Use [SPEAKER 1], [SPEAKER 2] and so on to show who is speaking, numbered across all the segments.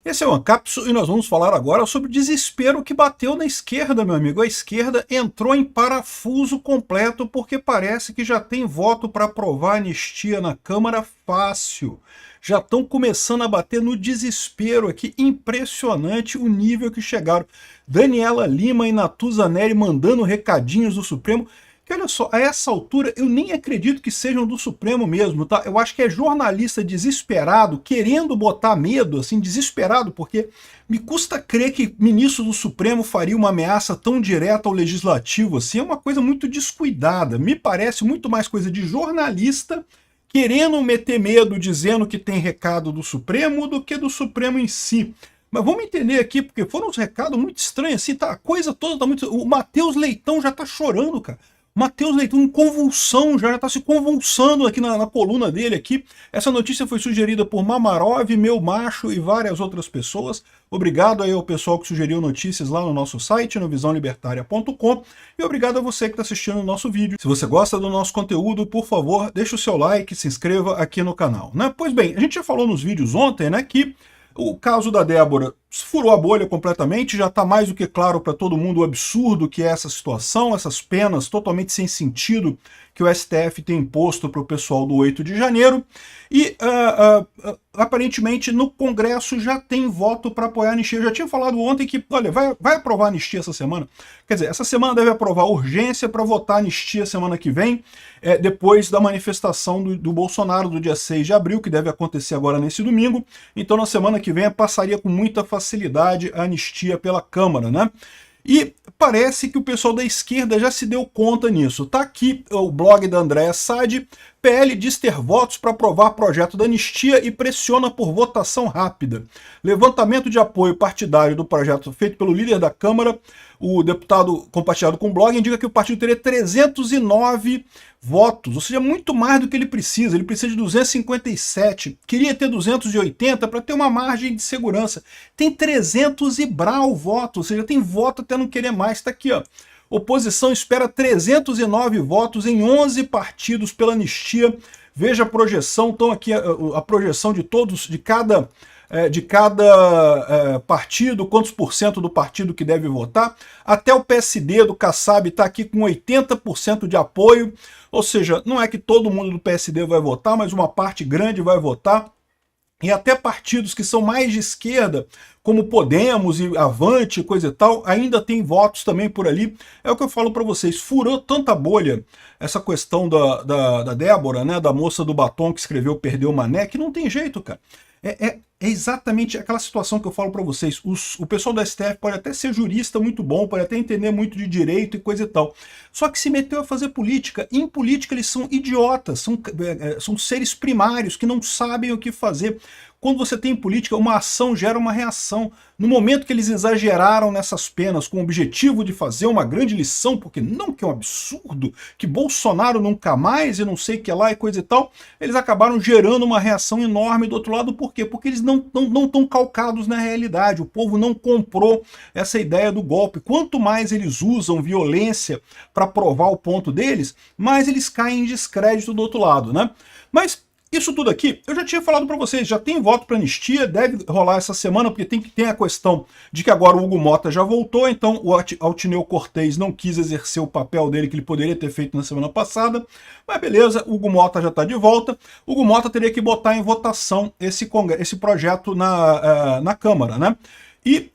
[SPEAKER 1] Esse é o Ancapso e nós vamos falar agora sobre o desespero que bateu na esquerda, meu amigo. A esquerda entrou em parafuso completo porque parece que já tem voto para aprovar a anistia na Câmara fácil. Já estão começando a bater no desespero aqui. Impressionante o nível que chegaram. Daniela Lima e Natuza Neri mandando recadinhos do Supremo. Que olha só, a essa altura eu nem acredito que sejam do Supremo mesmo, tá? Eu acho que é jornalista desesperado, querendo botar medo, assim, desesperado, porque me custa crer que ministro do Supremo faria uma ameaça tão direta ao Legislativo, assim, é uma coisa muito descuidada. Me parece muito mais coisa de jornalista querendo meter medo, dizendo que tem recado do Supremo, do que do Supremo em si. Mas vamos entender aqui, porque foram uns recados muito estranhos, assim, tá? A coisa toda tá muito... O Matheus Leitão já tá chorando, cara. Matheus Leitão em convulsão, já está se convulsando aqui na coluna dele aqui. Essa notícia foi sugerida por Mamarov, Meu Macho e várias outras pessoas. Obrigado aí ao pessoal que sugeriu notícias lá no nosso site, no visãolibertaria.com. E obrigado a você que está assistindo o nosso vídeo. Se você gosta do nosso conteúdo, por favor, deixe o seu like, se inscreva aqui no canal, né? Pois bem, a gente já falou nos vídeos ontem, né, que o caso da Débora furou a bolha completamente, já está mais do que claro para todo mundo o absurdo que é essa situação, essas penas totalmente sem sentido que o STF tem imposto para o pessoal do 8 de janeiro, e aparentemente no Congresso já tem voto para apoiar a anistia. Eu já tinha falado ontem que, olha, vai aprovar a anistia essa semana. Quer dizer, essa semana deve aprovar urgência para votar a anistia semana que vem, depois da manifestação do Bolsonaro do dia 6 de abril, que deve acontecer agora nesse domingo. Então na semana que vem passaria com muita facilidade a anistia pela Câmara, né? E parece que o pessoal da esquerda já se deu conta nisso. Tá aqui o blog da Andréa Sade. PL diz ter votos para aprovar projeto da anistia e pressiona por votação rápida. Levantamento de apoio partidário do projeto feito pelo líder da Câmara, o deputado compartilhado com o blog, indica que o partido teria 309 votos, ou seja, muito mais do que ele precisa. Ele precisa de 257, queria ter 280 para ter uma margem de segurança. Tem 300 e brau votos, ou seja, tem voto até não querer mais. Está aqui, ó. Oposição espera 309 votos em 11 partidos pela anistia. Veja a projeção, então aqui a projeção de todos, de cada partido, quantos por cento do partido que deve votar. Até o PSD do Kassab está aqui com 80% de apoio, ou seja, não é que todo mundo do PSD vai votar, mas uma parte grande vai votar. E até partidos que são mais de esquerda, como Podemos e Avante, coisa e tal, ainda tem votos também por ali. É o que eu falo para vocês, furou tanta bolha essa questão da Débora, né, da moça do batom que escreveu Perdeu o Mané, que não tem jeito, cara. É exatamente aquela situação que eu falo para vocês. O pessoal da STF pode até ser jurista muito bom, pode até entender muito de direito e coisa e tal. Só que se meteu a fazer política. E em política eles são idiotas, são seres primários que não sabem o que fazer. Quando você tem em política, uma ação gera uma reação. No momento que eles exageraram nessas penas com o objetivo de fazer uma grande lição, porque não que é um absurdo, que Bolsonaro nunca mais e não sei o que lá e coisa e tal, eles acabaram gerando uma reação enorme do outro lado. Por quê? Porque eles não estão calcados na realidade. O povo não comprou essa ideia do golpe. Quanto mais eles usam violência para provar o ponto deles, mais eles caem em descrédito do outro lado, né? Mas isso tudo aqui, eu já tinha falado para vocês, já tem voto para anistia, deve rolar essa semana, porque tem a questão de que agora o Hugo Mota já voltou, então o Altineu Cortez não quis exercer o papel dele que ele poderia ter feito na semana passada, mas beleza, o Hugo Mota já está de volta. O Hugo Mota teria que botar em votação esse projeto na Câmara, né? E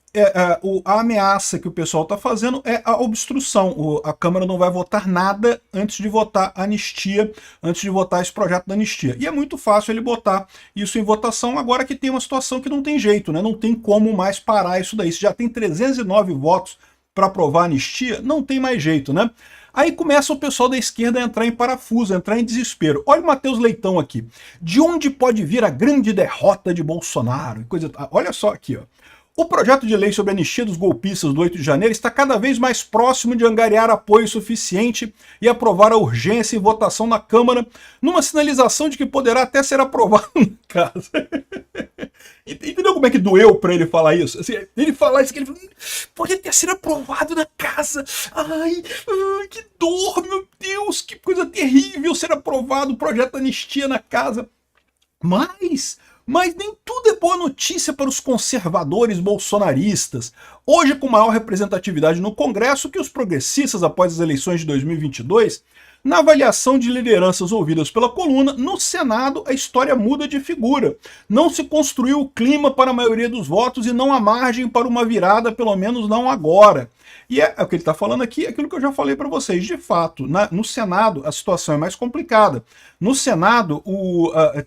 [SPEAKER 1] a ameaça que o pessoal está fazendo é a obstrução. A Câmara não vai votar nada antes de votar a anistia, antes de votar esse projeto da anistia. E é muito fácil ele botar isso em votação agora que tem uma situação que não tem jeito, né? Não tem como mais parar isso daí. Se já tem 309 votos para aprovar a anistia, não tem mais jeito, né? Aí começa o pessoal da esquerda a entrar em parafuso, a entrar em desespero. Olha o Matheus Leitão aqui. De onde pode vir a grande derrota de Bolsonaro? Olha só aqui, ó. O projeto de lei sobre a anistia dos golpistas do 8 de janeiro está cada vez mais próximo de angariar apoio suficiente e aprovar a urgência e votação na Câmara, numa sinalização de que poderá até ser aprovado na casa. Entendeu como é que doeu para ele falar isso? Assim, ele falar isso, que ele falou, pode até ser aprovado na casa. Ai, que dor, meu Deus, que coisa terrível ser aprovado o projeto da anistia na casa. Mas Mas nem tudo é boa notícia para os conservadores bolsonaristas. Hoje, com maior representatividade no Congresso que os progressistas após as eleições de 2022, na avaliação de lideranças ouvidas pela coluna, no Senado a história muda de figura. Não se construiu o clima para a maioria dos votos e não há margem para uma virada, pelo menos não agora. E é o que ele está falando aqui, aquilo que eu já falei para vocês. De fato, no Senado a situação é mais complicada. No Senado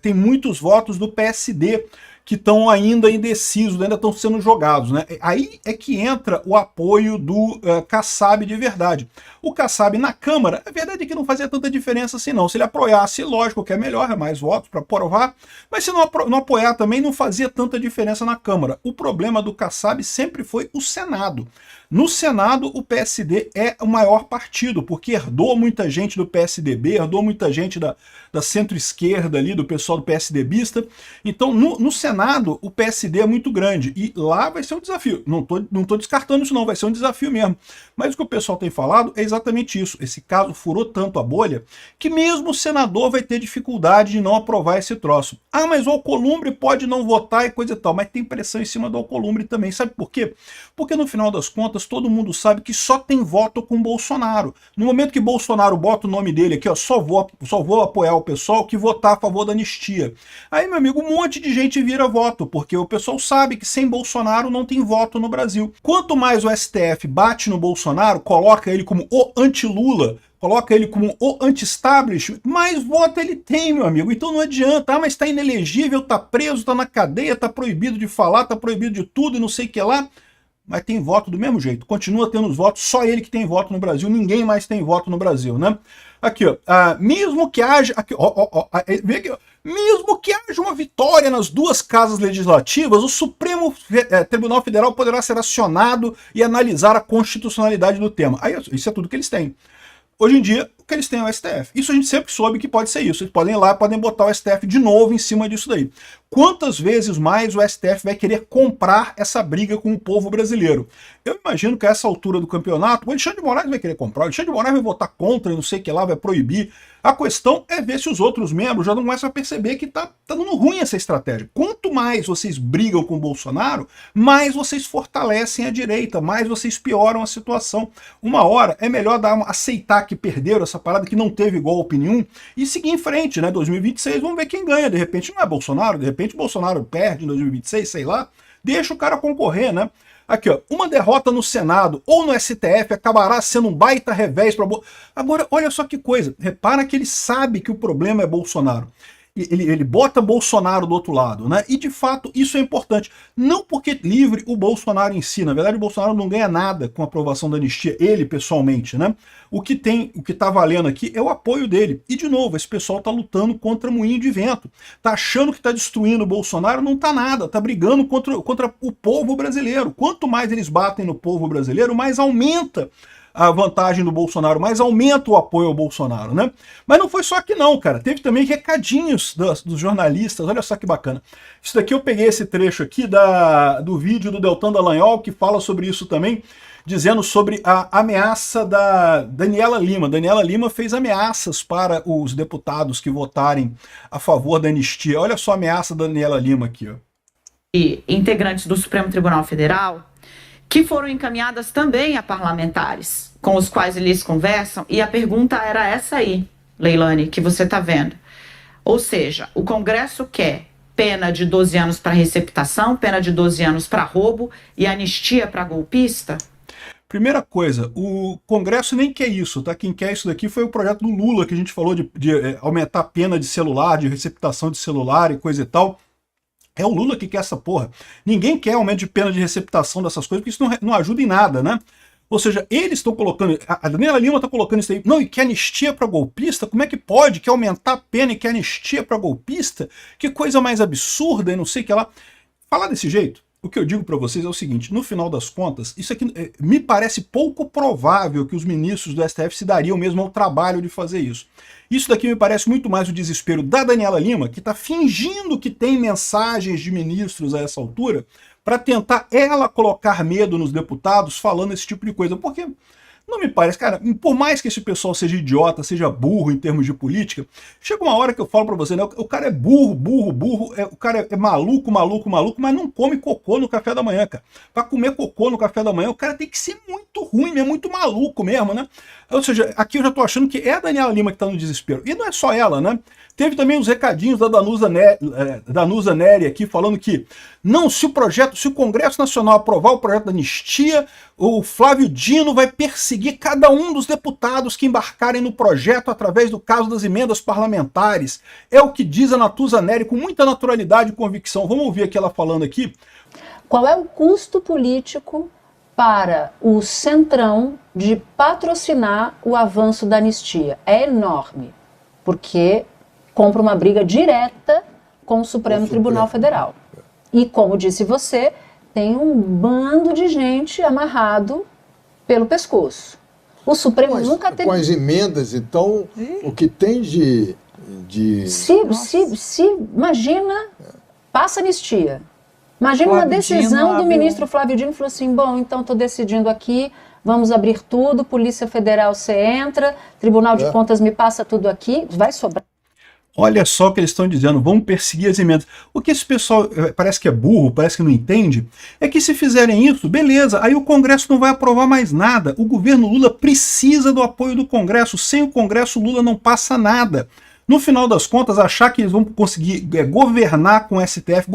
[SPEAKER 1] tem muitos votos do PSD que estão ainda indecisos, ainda estão sendo jogados, né? Aí é que entra o apoio do Kassab de verdade. O Kassab na Câmara, a verdade é que não fazia tanta diferença assim não. Se ele apoiasse, lógico que é melhor, é mais votos para aprovar, mas se não apoiar também não fazia tanta diferença na Câmara. O problema do Kassab sempre foi o Senado. No Senado, o PSD é o maior partido, porque herdou muita gente do PSDB, herdou muita gente da centro-esquerda ali, do pessoal do PSDBista. Então, no Senado, o PSD é muito grande. E lá vai ser um desafio. Não tô descartando isso não, vai ser um desafio mesmo. Mas o que o pessoal tem falado é exatamente isso. Esse caso furou tanto a bolha que mesmo o senador vai ter dificuldade de não aprovar esse troço. Ah, mas o Alcolumbre pode não votar e coisa e tal. Mas tem pressão em cima do Alcolumbre também. Sabe por quê? Porque no final das contas, todo mundo sabe que só tem voto com Bolsonaro. No momento que Bolsonaro bota o nome dele aqui, ó, só vou apoiar o pessoal que votar a favor da anistia. Aí, meu amigo, um monte de gente vira voto, porque o pessoal sabe que sem Bolsonaro não tem voto no Brasil. Quanto mais o STF bate no Bolsonaro, coloca ele como o anti-Lula, coloca ele como o anti-establishment, mais voto ele tem, meu amigo. Então não adianta, mas tá inelegível, tá preso, tá na cadeia, tá proibido de falar, tá proibido de tudo e não sei o que lá. Mas tem voto do mesmo jeito, continua tendo os votos, só ele que tem voto no Brasil, ninguém mais tem voto no Brasil, né? Aqui, ó, mesmo que haja, aqui, vê aqui, ó, mesmo que haja uma vitória nas duas casas legislativas, o Supremo Tribunal Federal poderá ser acionado e analisar a constitucionalidade do tema. Aí, isso é tudo que eles têm. Hoje em dia, o que eles têm é o STF. Isso a gente sempre soube que pode ser isso. Eles podem ir lá, podem botar o STF de novo em cima disso daí. Quantas vezes mais o STF vai querer comprar essa briga com o povo brasileiro? Eu imagino que a essa altura do campeonato, o Alexandre de Moraes vai querer comprar, o Alexandre de Moraes vai votar contra, não sei o que lá, vai proibir. A questão é ver se os outros membros já não começam a perceber que tá dando ruim essa estratégia. Quanto mais vocês brigam com o Bolsonaro, mais vocês fortalecem a direita, mais vocês pioram a situação. Uma hora é melhor aceitar que perderam essa parada, que não teve golpe nenhum, e seguir em frente, né? 2026, vamos ver quem ganha. De repente não é Bolsonaro, de repente Bolsonaro perde em 2026, sei lá. Deixa o cara concorrer, né? Aqui, ó, uma derrota no Senado ou no STF acabará sendo um baita revés para... Agora, olha só que coisa. Repara que ele sabe que o problema é Bolsonaro. Ele bota Bolsonaro do outro lado, né? E de fato isso é importante. Não porque livre o Bolsonaro em si. Na verdade, o Bolsonaro não ganha nada com a aprovação da anistia, ele pessoalmente, né? O que tá valendo aqui é o apoio dele. E de novo, esse pessoal tá lutando contra moinho de vento. Tá achando que tá destruindo o Bolsonaro, não tá nada. Tá brigando contra o povo brasileiro. Quanto mais eles batem no povo brasileiro, mais aumenta a vantagem do Bolsonaro, mais aumenta o apoio ao Bolsonaro, né? Mas não foi só aqui não, cara. Teve também recadinhos dos jornalistas, olha só que bacana. Isso daqui eu peguei esse trecho aqui do vídeo do Deltan Dallagnol, que fala sobre isso também, dizendo sobre a ameaça da Daniela Lima. Daniela Lima fez ameaças para os deputados que votarem a favor da anistia. Olha só a ameaça da Daniela Lima aqui, ó.
[SPEAKER 2] E integrantes do Supremo Tribunal Federal, que foram encaminhadas também a parlamentares, com os quais eles conversam, e a pergunta era essa aí, Leilani, que você está vendo. Ou seja, o Congresso quer pena de 12 anos para receptação, pena de 12 anos para roubo e anistia para golpista?
[SPEAKER 1] Primeira coisa, o Congresso nem quer isso, tá? Quem quer isso daqui foi o projeto do Lula, que a gente falou de aumentar a pena de celular, de receptação de celular e coisa e tal. É o Lula que quer essa porra. Ninguém quer aumento de pena de receptação dessas coisas, porque isso não ajuda em nada, né? Ou seja, eles estão colocando... A Daniela Lima está colocando isso aí. Não, e quer anistia para golpista? Como é que pode? Quer aumentar a pena e quer anistia para golpista? Que coisa mais absurda e não sei o que lá. Falar desse jeito, o que eu digo para vocês é o seguinte, no final das contas, isso aqui me parece pouco provável que os ministros do STF se dariam mesmo ao trabalho de fazer isso. Isso daqui me parece muito mais o desespero da Daniela Lima, que está fingindo que tem mensagens de ministros a essa altura, para tentar ela colocar medo nos deputados falando esse tipo de coisa. Porque Não me parece, cara, por mais que esse pessoal seja idiota, seja burro em termos de política, chega uma hora que eu falo pra você, né, o cara é burro, o cara é maluco, mas não come cocô no café da manhã, cara. Pra comer cocô no café da manhã, o cara tem que ser muito ruim, é muito maluco mesmo, né? Ou seja, aqui eu já tô achando que é a Daniela Lima que tá no desespero. E não é só ela, né? Teve também os recadinhos da Danusa Neri aqui falando que não, se o Congresso Nacional aprovar o projeto da anistia, o Flávio Dino vai perseguir cada um dos deputados que embarcarem no projeto através do caso das emendas parlamentares. É o que diz a Natuza Neri com muita naturalidade e convicção. Vamos ouvir aqui ela falando aqui.
[SPEAKER 3] Qual é o custo político para o Centrão de patrocinar o avanço da anistia? É enorme, porque compra uma briga direta com o Supremo Tribunal Federal. E, como disse você, tem um bando de gente amarrado pelo pescoço. O Supremo nunca teve...
[SPEAKER 4] Com as emendas, então, o que tem de...
[SPEAKER 3] Imagina, passa anistia. Imagina uma decisão do ministro Flávio Dino, falou assim, bom, então estou decidindo aqui, vamos abrir tudo, Polícia Federal você entra, Tribunal de Contas me passa tudo aqui, vai sobrar.
[SPEAKER 1] Olha só o que eles estão dizendo, vamos perseguir as emendas. O que esse pessoal parece que é burro, parece que não entende, é que se fizerem isso, beleza, aí o Congresso não vai aprovar mais nada. O governo Lula precisa do apoio do Congresso, sem o Congresso Lula não passa nada. No final das contas, achar que eles vão conseguir governar com o STF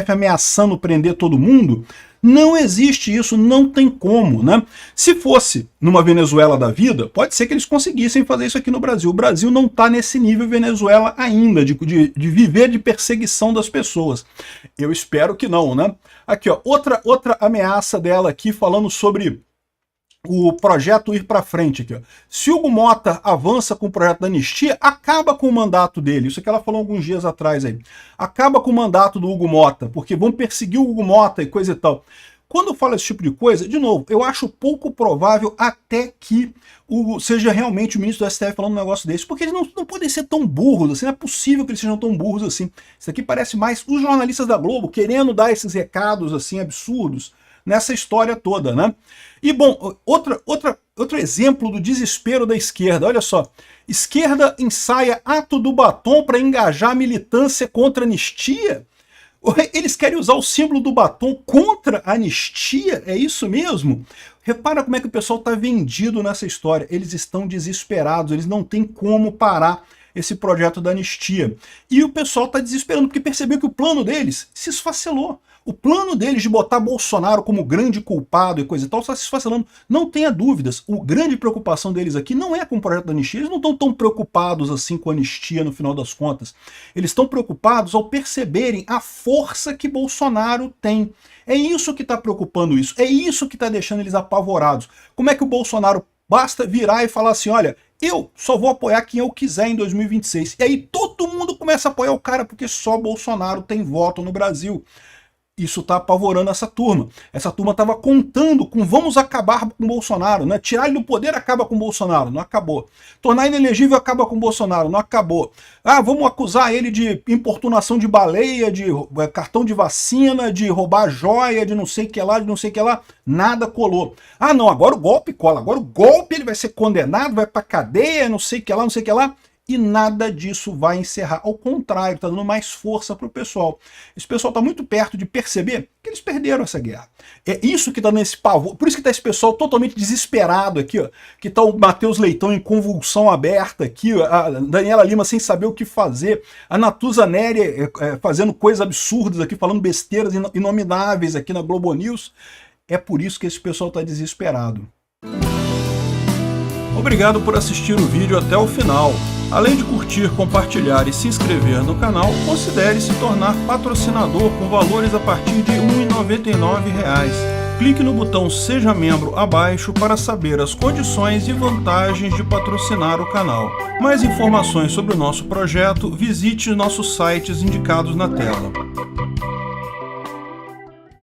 [SPEAKER 1] ameaçando prender todo mundo, não existe isso, não tem como, né? Se fosse numa Venezuela da vida, pode ser que eles conseguissem fazer isso aqui no Brasil. O Brasil não está nesse nível Venezuela ainda, de viver de perseguição das pessoas. Eu espero que não, né? Aqui, ó, outra ameaça dela aqui, falando sobre o projeto ir para frente aqui, ó. Se Hugo Mota avança com o projeto da anistia, acaba com o mandato dele. Isso que ela falou alguns dias atrás aí. Acaba com o mandato do Hugo Mota, porque vão perseguir o Hugo Mota e coisa e tal. Quando eu falo esse tipo de coisa, de novo, eu acho pouco provável até que seja realmente o ministro do STF falando um negócio desse, porque eles não podem ser tão burros assim, não é possível que eles sejam tão burros assim. Isso aqui parece mais os jornalistas da Globo querendo dar esses recados assim absurdos nessa história toda, né? E, bom, outro exemplo do desespero da esquerda, olha só. Esquerda ensaia ato do batom para engajar a militância contra a anistia? Eles querem usar o símbolo do batom contra a anistia? É isso mesmo? Repara como é que o pessoal está vendido nessa história. Eles estão desesperados, eles não têm como parar esse projeto da anistia. E o pessoal está desesperando, porque percebeu que o plano deles se esfacelou. O plano deles de botar Bolsonaro como grande culpado e coisa e tal está se esfacelando. Não tenha dúvidas, a grande preocupação deles aqui não é com o projeto da anistia, eles não estão tão preocupados assim com a anistia no final das contas. Eles estão preocupados ao perceberem a força que Bolsonaro tem. É isso que está preocupando isso, é isso que está deixando eles apavorados. Como é que o Bolsonaro basta virar e falar assim, olha, eu só vou apoiar quem eu quiser em 2026. E aí todo mundo começa a apoiar o cara porque só Bolsonaro tem voto no Brasil. Isso está apavorando essa turma. Essa turma estava contando com vamos acabar com o Bolsonaro, né? Tirar ele do poder acaba com o Bolsonaro, não acabou. Tornar ele inelegível acaba com o Bolsonaro, não acabou. Ah, vamos acusar ele de importunação de baleia, de cartão de vacina, de roubar joia, de não sei o que lá, de não sei o que lá. Nada colou. Ah, não, agora o golpe cola. Agora o golpe ele vai ser condenado, vai pra cadeia, não sei o que lá, não sei o que lá. E nada disso vai encerrar. Ao contrário, está dando mais força para o pessoal. Esse pessoal está muito perto de perceber que eles perderam essa guerra. É isso que está nesse pavor. Por isso que está esse pessoal totalmente desesperado aqui, ó. Que está o Matheus Leitão em convulsão aberta aqui, a Daniela Lima sem saber o que fazer, a Natuza Neri fazendo coisas absurdas aqui, falando besteiras inomináveis aqui na Globo News. É por isso que esse pessoal está desesperado. Obrigado por assistir o vídeo até o final. Além de curtir, compartilhar e se inscrever no canal, considere se tornar patrocinador com valores a partir de R$ 1,99. Clique no botão Seja Membro abaixo para saber as condições e vantagens de patrocinar o canal. Mais informações sobre o nosso projeto, visite nossos sites indicados na tela.